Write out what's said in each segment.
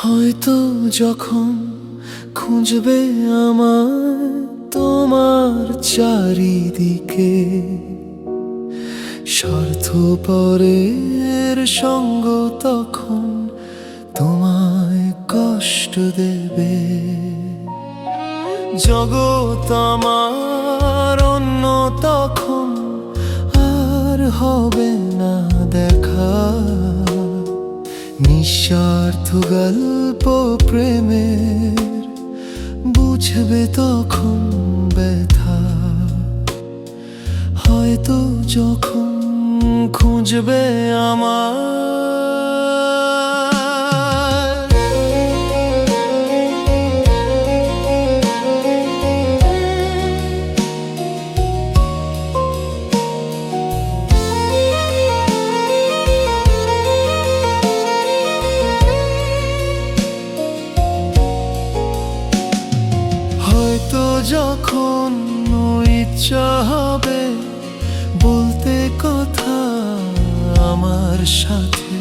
হয়তো যখন খুঁজবে আমায় তোমার চারিদিকে, স্বার্থপরের সঙ্গ তখন তোমায় কষ্ট দেবে। জগৎ আমার অন্য তখন আর হবে না দেখা। নিঃস্বার্থ গল্প প্রেমের বুঝবে তখন ব্যথা। হয়তো যখন খুঁজবে আমার যখন ইচ্ছা হবে বলতে কথা আমার সাথে,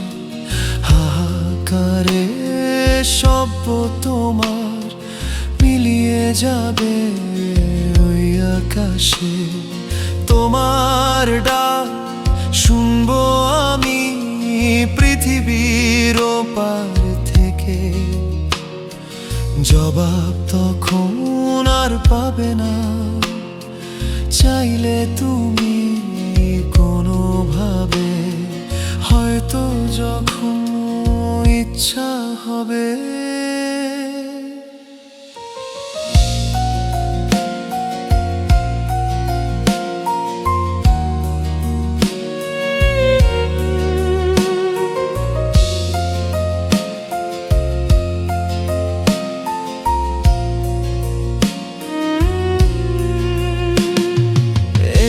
হাহাকারে শব্দ তোমার মিলিয়ে যাবে ওই আকাশে। তোমার ডাক শুনবো আমি পৃথিবীর ওপার থেকে। জবাব তখন আর পাবে না চাইলে তুমি কোনোভাবে। হয়তো যখন ইচ্ছা হবে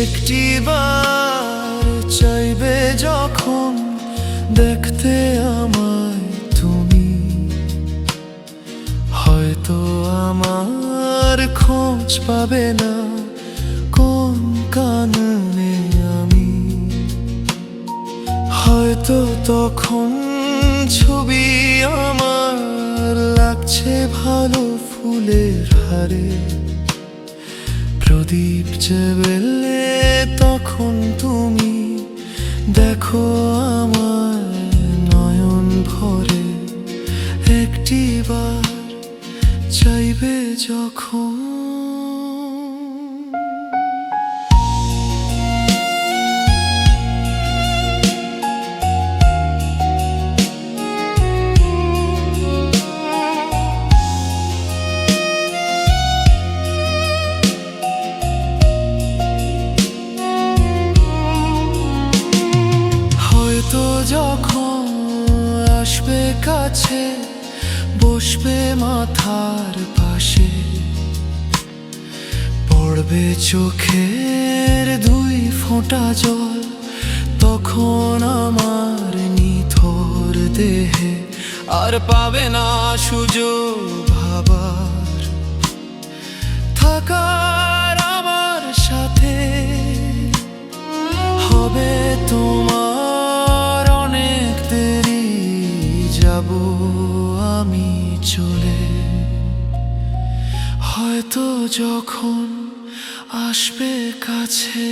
একটিবার চাইবে যখন দেখতে আমায় তুমি। হয়তো আমার খোঁজ পাবে না কোন কারণে আমি। হয়তো তখন ছবি আমার লাগছে ভালো ফুলের হারে। প্রদীপ জ্বেলে তখন তুমি দেখো আমার নয়ন ভরে। একটিবার চাইবে যখন যখন আসবে কাছে বসবে মাথার পাশে, পড়বে চোখের দুই ফোঁটা জল তখন আমার নিথর দেহে। আর পাবে না সুযোগ ভাবার থাকার আমার সাথে। হবে তোমার অনেক দেরি যাব আমি চলে। হয়তো যখন আসবে কাছে